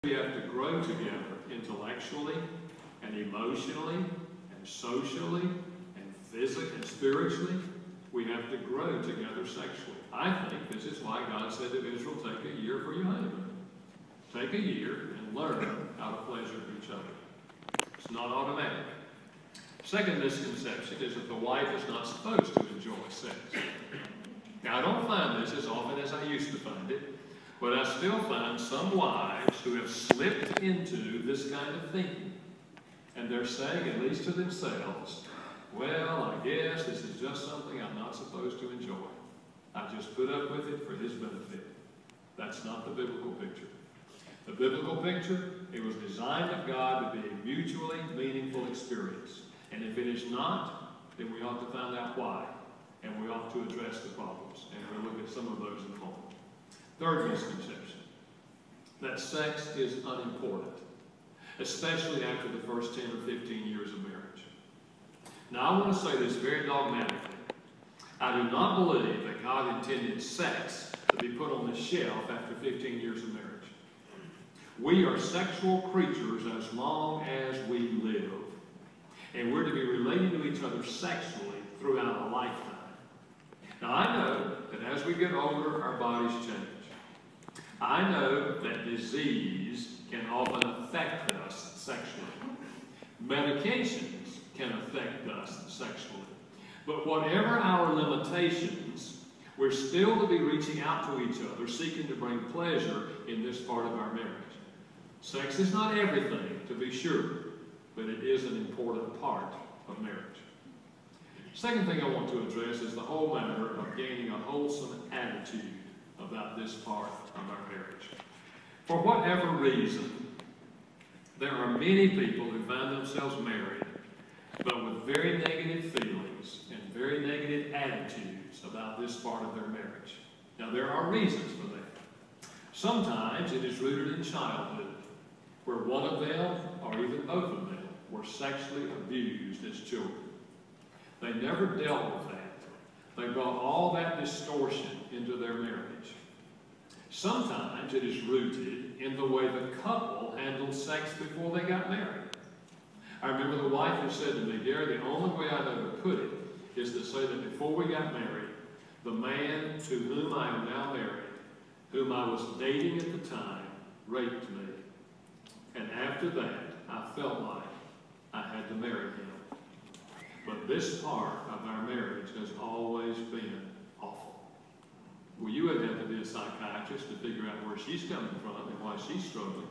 We have to grow together intellectually and emotionally and socially and physically and spiritually. We have to grow together sexually. I think this is why God said to Israel, take a year for your honeymoon. Take a year and learn how to pleasure each other. It's not automatic. Second misconception is that the wife is not supposed to enjoy sex. Now, I don't find this as often as I used to find it, but I still find some wives who have slipped into this kind of thinking. And they're saying, at least to themselves, well, I guess this is just something I'm not supposed to enjoy. I just put up with it for his benefit. That's not the biblical picture. The biblical picture, it was designed of God to be a mutually meaningful experience. And if it is not, then we ought to find out why. And we ought to address the problems. And we'll look at some of those in a moment. Third misconception, that sex is unimportant, especially after the first 10 or 15 years of marriage. Now, I want to say this very dogmatically. I do not believe that God intended sex to be put on the shelf after 15 years of marriage. We are sexual creatures as long as we live. And we're to be relating to each other sexually throughout a lifetime. Now, I know that as we get older, our bodies change. I know that disease can often affect us sexually. Medications can affect us sexually. But whatever our limitations, we're still to be reaching out to each other, seeking to bring pleasure in this part of our marriage. Sex is not everything, to be sure, but it is an important part of marriage. Second thing I want to address is the whole matter of gaining a wholesome attitude about this part of our marriage. For whatever reason, there are many people who find themselves married, but with very negative feelings and very negative attitudes about this part of their marriage. Now, there are reasons for that. Sometimes it is rooted in childhood, where one of them, or even both of them, were sexually abused as children. They never dealt with that. They brought all that distortion into their marriage. Sometimes it is rooted in the way the couple handled sex before they got married. I remember the wife who said to me, Gary, the only way I'd ever put it is to say that before we got married, the man to whom I am now married, whom I was dating at the time, raped me. And after that, I felt like I had to marry him. But this part of our marriage has always been awful. Well, you would have to be a psychiatrist to figure out where she's coming from and why she's struggling.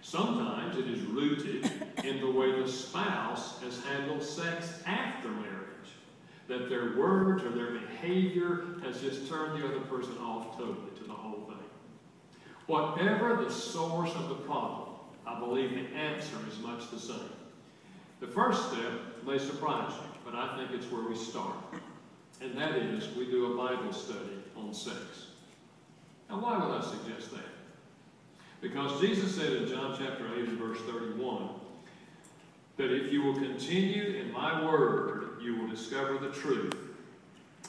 Sometimes it is rooted in the way the spouse has handled sex after marriage, that their words or their behavior has just turned the other person off totally to the whole thing. Whatever the source of the problem, I believe the answer is much the same. The first step may surprise you, but I think it's where we start. And that is, we do a Bible study on sex. Now, why would I suggest that? Because Jesus said in John chapter 8 and verse 31, that if you will continue in my word, you will discover the truth,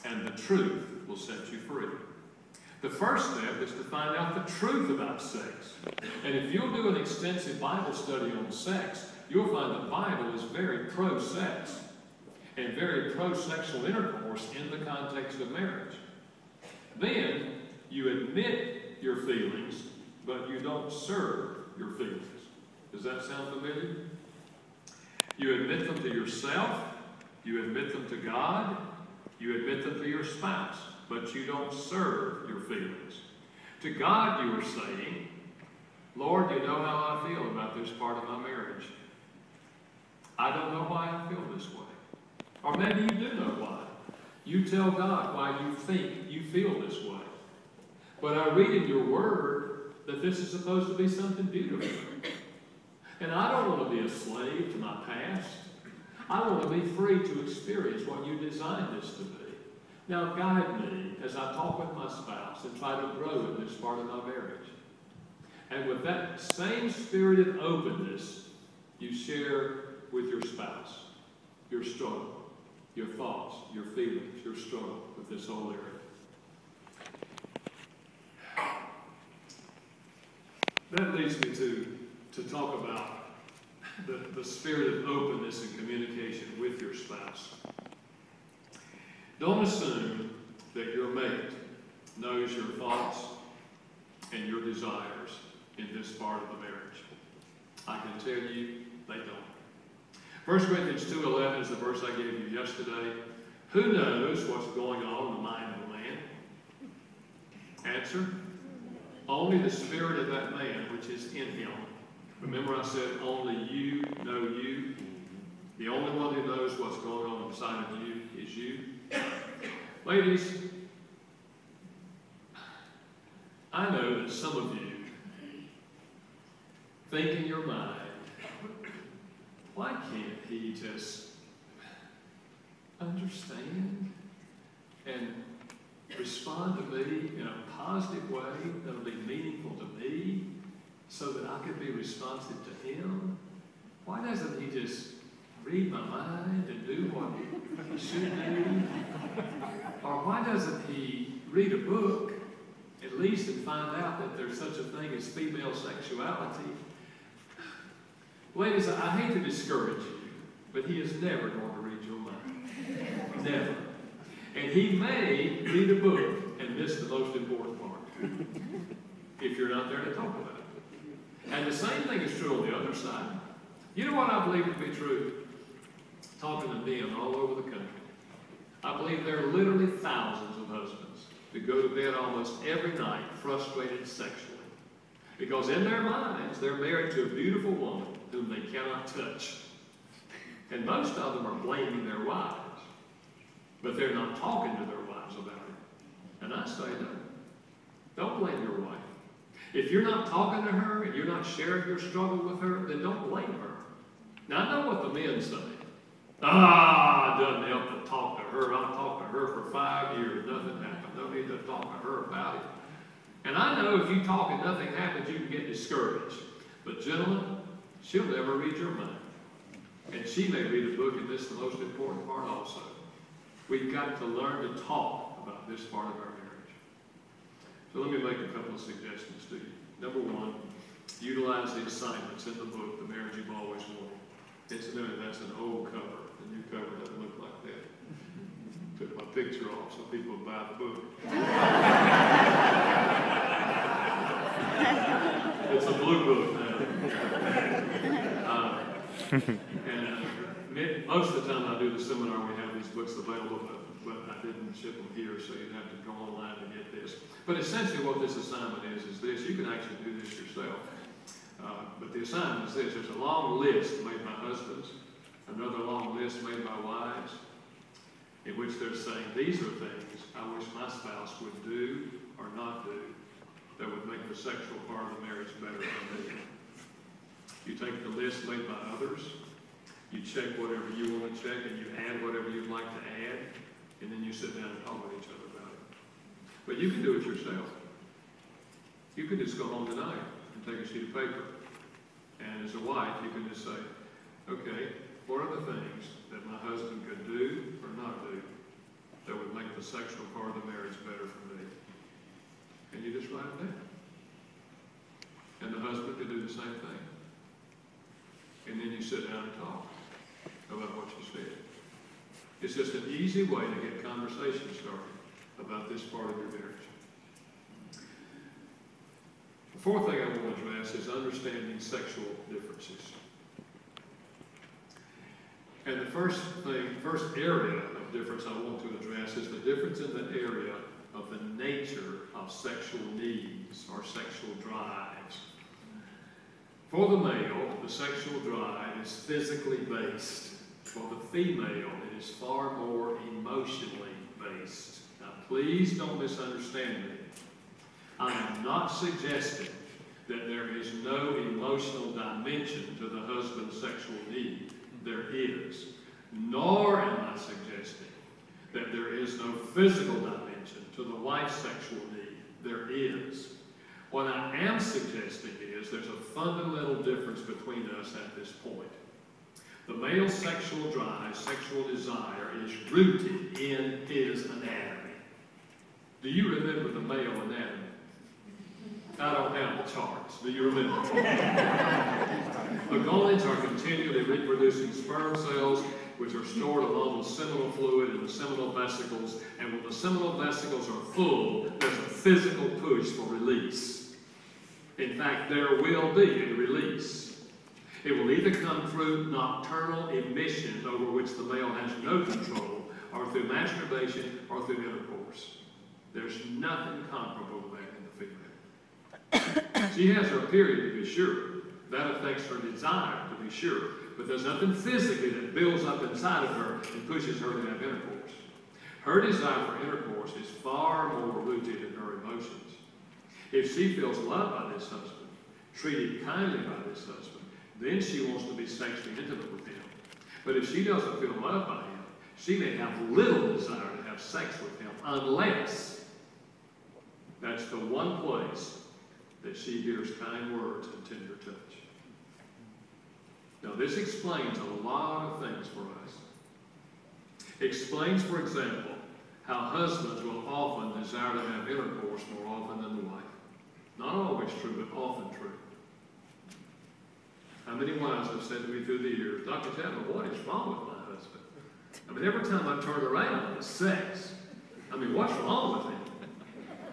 and the truth will set you free. The first step is to find out the truth about sex. And if you'll do an extensive Bible study on sex, you'll find the Bible is very pro-sex and very pro-sexual intercourse in the context of marriage. Then you admit your feelings, but you don't serve your feelings. Does that sound familiar? You admit them to yourself, you admit them to God, you admit them to your spouse, but you don't serve your feelings. To God you are saying, Lord, you know how I feel about this part of my marriage. I don't know why I feel this way. Or maybe you do know why. You tell God why you think you feel this way. But I read in your word that this is supposed to be something beautiful. And I don't want to be a slave to my past. I want to be free to experience what you designed this to be. Now guide me as I talk with my spouse and try to grow in this part of my marriage. And with that same spirit of openness, you share with your spouse your struggle, your thoughts, your feelings, your struggle with this whole area. That leads me to talk about the spirit of openness and communication with your spouse. Don't assume that your mate knows your thoughts and your desires in this part of the marriage. I can tell you, they don't. 1 Corinthians 2:11 is the verse I gave you yesterday. Who knows what's going on in the mind of a man? Answer, only the spirit of that man which is in him. Remember I said only you know you? The only one who knows what's going on inside of you is you. Ladies, I know that some of you think in your mind, why can't he just understand and respond to me in a positive way that'll be meaningful to me so that I can be responsive to him? Why doesn't he just read my mind and do what he should do? Or why doesn't he read a book at least and find out that there's such a thing as female sexuality? Ladies, I hate to discourage you, but he is never going to read your mind. Never. And he may read a book and miss the most important part if you're not there to talk about it. And the same thing is true on the other side. You know what I believe to be true? Talking to men all over the country. I believe there are literally thousands of husbands who go to bed almost every night frustrated sexually. Because in their minds, they're married to a beautiful woman whom they cannot touch. And most of them are blaming their wives. But they're not talking to their wives about it. And I say no. Don't blame your wife. If you're not talking to her and you're not sharing your struggle with her, then don't blame her. Now, I know what the men say. It doesn't help to talk to her. I've talked to her for 5 years. Nothing happened. No need to talk to her about it. And I know if you talk and nothing happens, you can get discouraged. But gentlemen, she'll never read your mind. And she may read a book and miss the most important part also. We've got to learn to talk about this part of our marriage. So let me make a couple of suggestions to you. Number one, utilize the assignments in the book, The Marriage You've Always Wanted. Incidentally, that's an old cover. The new cover doesn't look like that. Took my picture off so people would buy the book. It's a blue book now. And most of the time I do the seminar, we have these books available, but I didn't ship them here, so you'd have to go online to get this. But essentially what this assignment is this. You can actually do this yourself. But the assignment is this. There's a long list made by husbands, another long list made by wives, in which they're saying, these are things I wish my spouse would do or not do that would make the sexual part of the marriage better for me. You take the list made by others, you check whatever you want to check, and you add whatever you'd like to add, and then you sit down and talk with each other about it. But you can do it yourself. You can just go home tonight and take a sheet of paper. And as a wife, you can just say, okay, what are the things that my husband could do or not do that would make the sexual part of the marriage better for me? And you just write it down. And the husband could do the same thing. And then you sit down and talk about what you said. It's just an easy way to get conversation started about this part of your marriage. The fourth thing I want to address is understanding sexual differences. And the first area of difference I want to address is the difference in the area of the nature of sexual needs or sexual drives. For the male, the sexual drive is physically based. For the female, it is far more emotionally based. Now, please don't misunderstand me. I am not suggesting that there is no emotional dimension to the husband's sexual need. There is. Nor am I suggesting that there is no physical dimension to the wife's sexual need. There is. What I am suggesting is there's a fundamental difference between us at this point. The male's sexual drive, sexual desire, is rooted in his anatomy. Do you remember the male anatomy? I don't have the charts. Do you remember? The gonads are continually reproducing sperm cells, which are stored along with seminal fluid in the seminal vesicles. And when the seminal vesicles are full, there's a physical push for release. In fact, there will be a release. It will either come through nocturnal emission, over which the male has no control, or through masturbation, or through intercourse. There's nothing comparable to that in the female. She has her period, to be sure. That affects her desire, to be sure. But there's nothing physically that builds up inside of her and pushes her to have intercourse. Her desire for intercourse is far more rooted in her emotions. If she feels loved by this husband, treated kindly by this husband, then she wants to be sexually intimate with him. But if she doesn't feel loved by him, she may have little desire to have sex with him, unless that's the one place that she hears kind words and tender touch. Now, this explains a lot of things for us. Explains, for example, how husbands will often desire to have intercourse more often than the wife. Not always true, but often true. How many wives have said to me through the years, Dr. Chapman, what is wrong with my husband? I mean, every time I turn around, it's sex. I mean, what's wrong with him?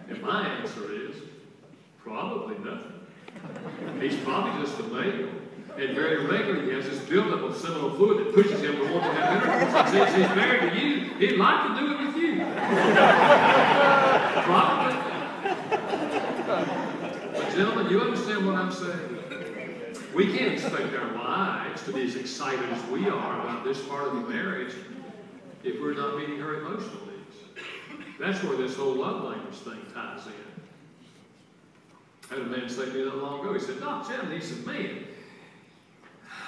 And my answer is, probably nothing. He's probably just a male. And very regularly he has this buildup of seminal fluid that pushes him to want to have intercourse. And since he's married to you, he'd like to do it with you. Probably. But gentlemen, you understand what I'm saying? We can't expect our wives to be as excited as we are about this part of the marriage if we're not meeting her emotional needs. That's where this whole love language thing ties in. I had a man say to me not long ago, he said, Dr. Chapman, he said, man,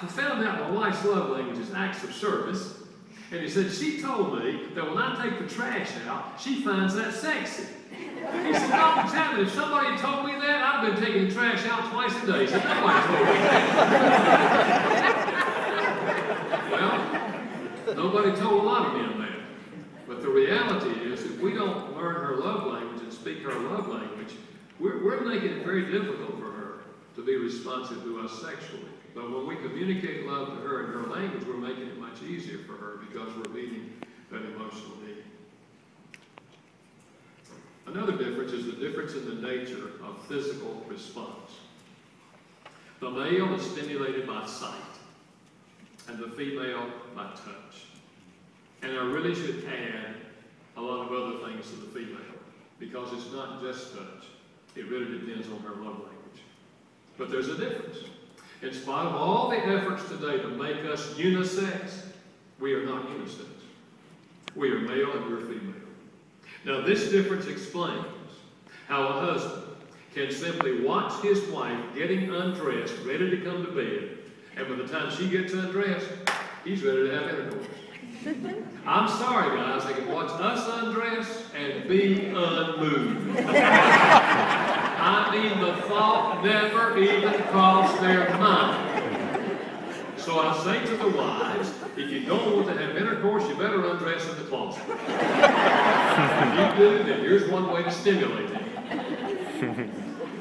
I found out my wife's love language is acts of service. And he said, she told me that when I take the trash out, she finds that sexy. He said, Dr. Chapman, if somebody had told me that, I'd have been taking the trash out twice a day. He said, nobody told me that. Well, nobody told a lot of men that. But the reality is, if we don't learn her love language and speak her love language, we're making it very difficult for her to be responsive to us sexually. But when we communicate love to her in her language, we're making it much easier for her because we're meeting that emotional need. Another difference is the difference in the nature of physical response. The male is stimulated by sight, and the female by touch. And I really should add a lot of other things to the female, because it's not just touch. It really depends on her love language. But there's a difference. In spite of all the efforts today to make us unisex, we are not unisex. We are male and we're female. Now this difference explains how a husband can simply watch his wife getting undressed, ready to come to bed, and by the time she gets undressed, he's ready to have intercourse. I'm sorry, guys, they can watch us undress and be unmoved. I mean, the thought never even crossed their mind. So I say to the wives, if you don't want to have intercourse, you better undress in the closet. If you do, then here's one way to stimulate it.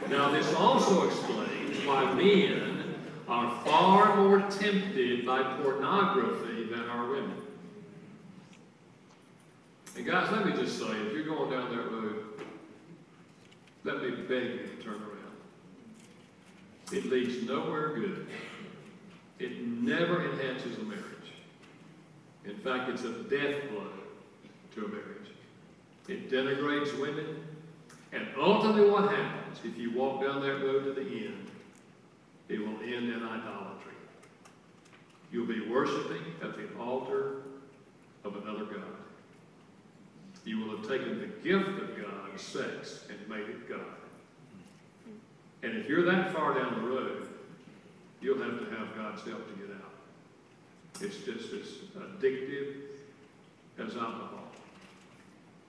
Now, this also explains why men are far more tempted by pornography than are women. And guys, let me just say, if you're going down that road, let me beg you to turn around. It leads nowhere good. It never enhances a marriage. In fact, it's a death blow to a marriage. It denigrates women. And ultimately what happens, if you walk down that road to the end, it will end in idolatry. You'll be worshiping at the altar of another God. You will have taken the gift of God, sex, and made it God. And if you're that far down the road, you'll have to have God's help to get out. It's just as addictive as alcohol.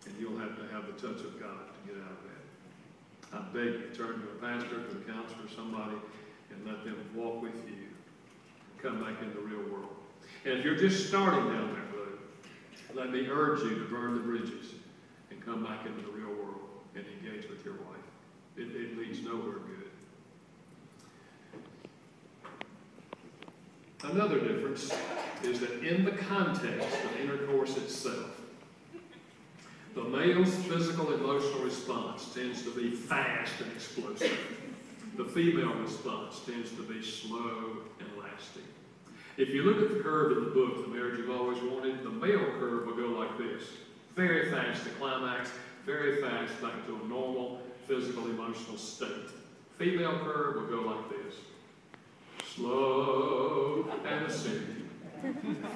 And you'll have to have the touch of God to get out of that. I beg you, turn to a pastor, to a counselor, somebody, and let them walk with you and come back in the real world. And if you're just starting down that road, let me urge you to burn the bridges and come back into the real world and engage with your wife. It leads nowhere good. Another difference is that in the context of intercourse itself, the male's physical emotional response tends to be fast and explosive. The female response tends to be slow and lasting. If you look at the curve in the book, The Marriage You've Always Wanted, the male curve will go like this. Very fast to climax, very fast back to a normal physical emotional state. Female curve will go like this. Slow and steady.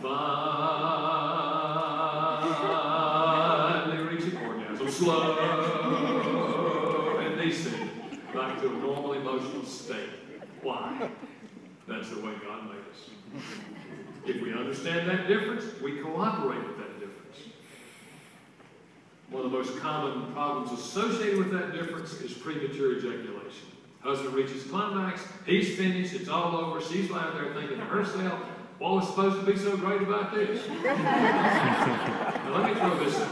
Finally reaching orgasm. Slow and descending back to a normal emotional state. Why? That's the way God made us. If we understand that difference, we cooperate with that difference. One of the most common problems associated with that difference is premature ejaculation. Husband reaches climax, he's finished, it's all over, she's lying there thinking to herself, what was supposed to be so great about this? Now let me throw this in.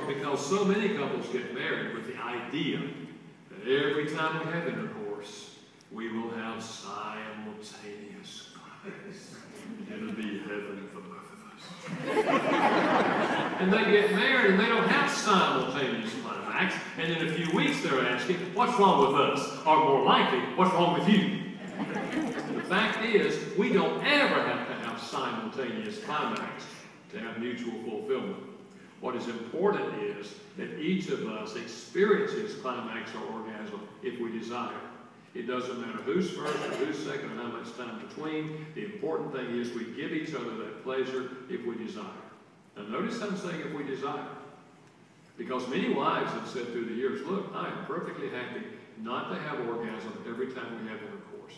Because so many couples get married with the idea that every time we have intercourse, we will have simultaneous climax. It'll be heaven for both of us. And they get married and they don't have simultaneous climax, and in a few weeks they're asking, what's wrong with us? Or more likely, what's wrong with you? The fact is, we don't ever have to have simultaneous climax to have mutual fulfillment. What is important is that each of us experiences climax or orgasm if we desire. It doesn't matter who's first or who's second or how much time between. The important thing is we give each other that pleasure if we desire. Now notice I'm saying if we desire. Because many wives have said through the years, look, I am perfectly happy not to have orgasm every time we have intercourse.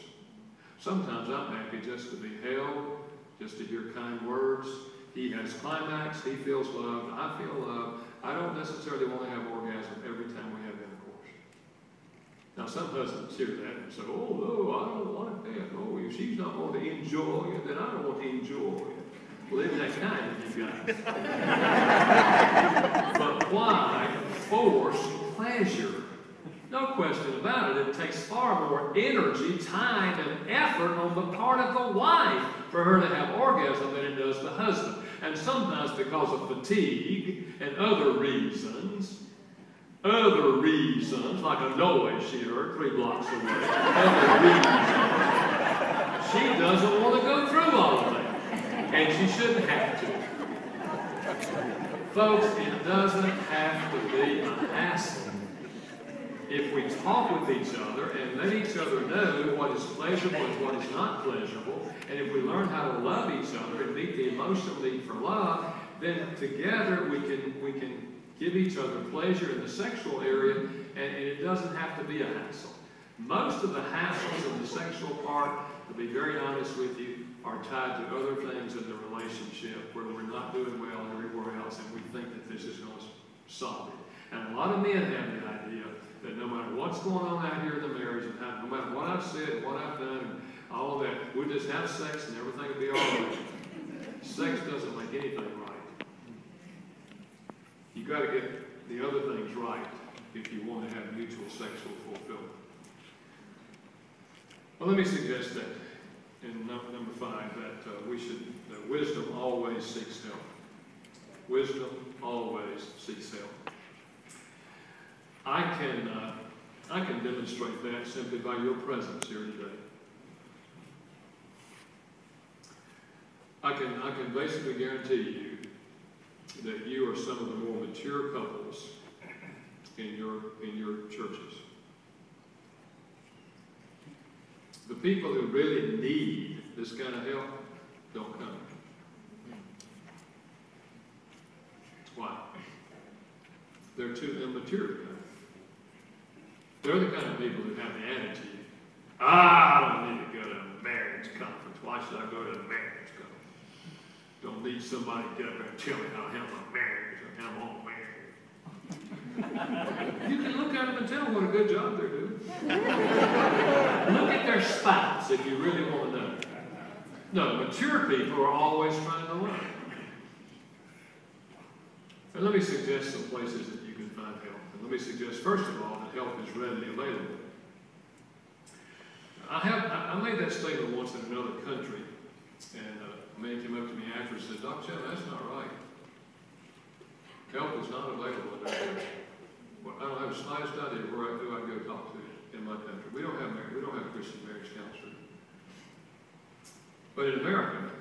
Sometimes I'm happy just to be held, just to hear kind words. He has climax, he feels loved, I feel loved. I don't necessarily want to have orgasm every time we have intercourse. Now some husbands hear that and say, oh no, I don't want that. Oh, if she's not going to enjoy it, then I don't want to enjoy it. Well, isn't that kind of you guys? But why force pleasure? No question about it. It takes far more energy, time, and effort on the part of the wife for her to have orgasm than it does the husband. And sometimes because of fatigue and other reasons, like a noise she heard 3 blocks away, other reasons, she doesn't want to go through all of that. And she shouldn't have to. Folks, it doesn't have to be a hassle. If we talk with each other and let each other know what is pleasurable and what is not pleasurable, and if we learn how to love each other and meet the emotional need for love, then together we can give each other pleasure in the sexual area, and it doesn't have to be a hassle. Most of the hassles of the sexual part, to be very honest with you, are tied to other things in the relationship where we're not doing well everywhere else, and we think that this is going to solve it. And a lot of men have the idea that no matter what's going on out here in the marriage, and no matter what I've said, and what I've done, and all of that, we'll just have sex and everything will be all right. Sex doesn't make anything right. You've got to get the other things right if you want to have mutual sexual fulfillment. Well, let me suggest that in number 5 that wisdom always seeks help. Wisdom always seeks help. I can demonstrate that simply by your presence here today. I can basically guarantee you that you are some of the more mature couples in your churches. The people who really need this kind of help don't come. Why? They're too immature to come. They're the kind of people who have the attitude, I don't need to go to a marriage conference. Why should I go to a marriage conference? Don't need somebody to get up there and tell me how to handle my marriage or how I'm married. You can look at them and tell them what a good job they're doing. Look at their spouse if you really want to know. No, mature people are always trying to learn. And let me suggest some places that you can find help. And Let me suggest, first of all, that help is readily available. I made that statement once in another country, and a man came up to me after and said, Dr. Chapman, that's not right. Help is not available in that country. Well, I don't have the slightest idea who I can go talk to in my country. We don't have Christian marriage counselors. But in America,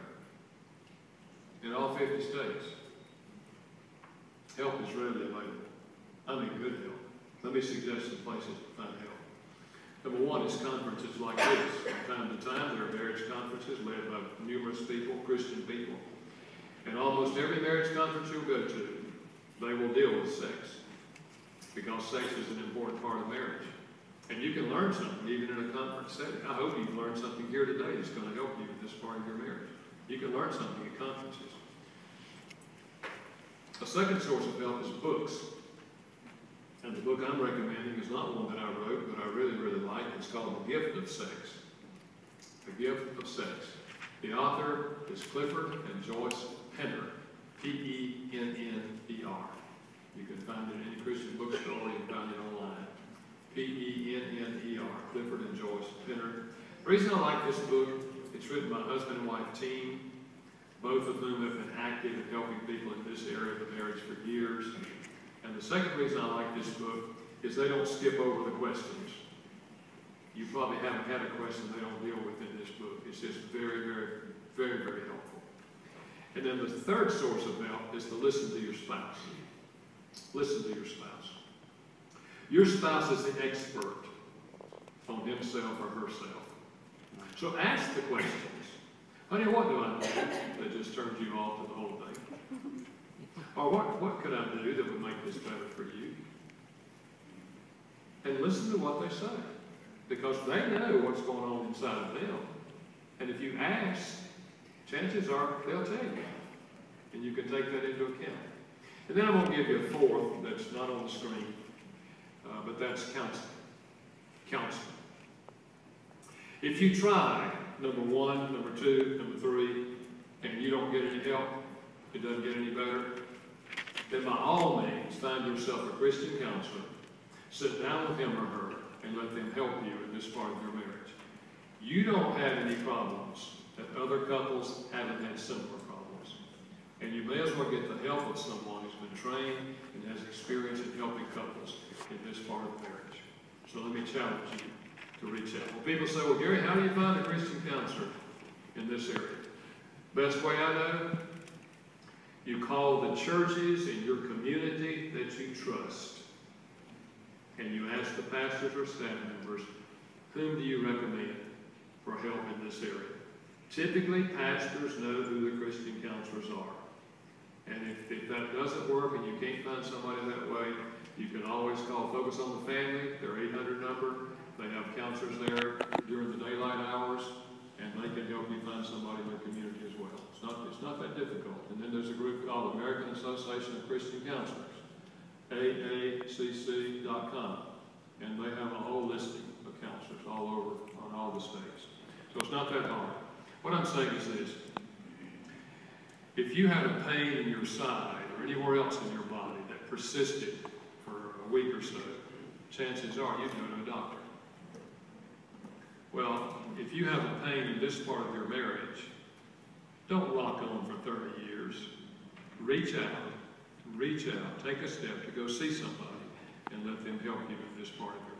in all 50 states, help is readily available. I mean good help. Let me suggest some places to find help. Number one is conferences like this. From time to time, there are marriage conferences led by numerous people, Christian people. And almost every marriage conference you'll go to, they will deal with sex. Because sex is an important part of marriage. And you can learn something even in a conference setting. I hope you've learned something here today that's going to help you in this part of your marriage. You can learn something at conferences. A second source of help is books. And the book I'm recommending is not one that I wrote, but I really, really like. It's called The Gift of Sex. The Gift of Sex. The author is Clifford and Joyce Penner. P-E-N-N-E-R. You can find it in any Christian bookstore. You can find it online. P-E-N-N-E-R. Clifford and Joyce Penner. The reason I like this book, it's written by a husband and wife team, both of whom have been active in helping people in this area of marriage for years. And the second reason I like this book is they don't skip over the questions. You probably haven't had a question they don't deal with in this book. It's just very, very, very, very helpful. And then the third source of help is to listen to your spouse. Listen to your spouse. Your spouse is the expert on himself or herself. So ask the questions. Honey, what do I do that just turns you off to the whole thing? Or what could I do that would make this better for you? And listen to what they say. Because they know what's going on inside of them. And if you ask, chances are they'll tell you. And you can take that into account. And then I'm going to give you a fourth that's not on the screen, but that's counseling. Counseling. If you try number one, number two, number three, and you don't get any help, it doesn't get any better, then by all means, find yourself a Christian counselor, sit down with him or her, and let them help you in this part of your marriage. You don't have any problems that other couples haven't had similar problems. And you may as well get the help of someone who's been trained and has experience in helping couples in this part of marriage. So let me challenge you to reach out. Well, people say, well, Gary, how do you find a Christian counselor in this area? Best way I know, you call the churches in your community that you trust. And you ask the pastors or staff members, whom do you recommend for help in this area? Typically, pastors know who the Christian counselors are. And if that doesn't work and you can't find somebody that way, you can always call Focus on the Family, their 800 number. They have counselors there during the daylight hours, and they can help you find somebody in your community as well. It's not that difficult. And then there's a group called American Association of Christian Counselors, AACC.com, and they have a whole listing of counselors all over on all the states. So it's not that hard. What I'm saying is this. If you had a pain in your side or anywhere else in your body that persisted for a week or so, chances are you'd go to a doctor. Well, if you have a pain in this part of your marriage, don't rock on for 30 years. Reach out, take a step to go see somebody and let them help you in this part of your marriage.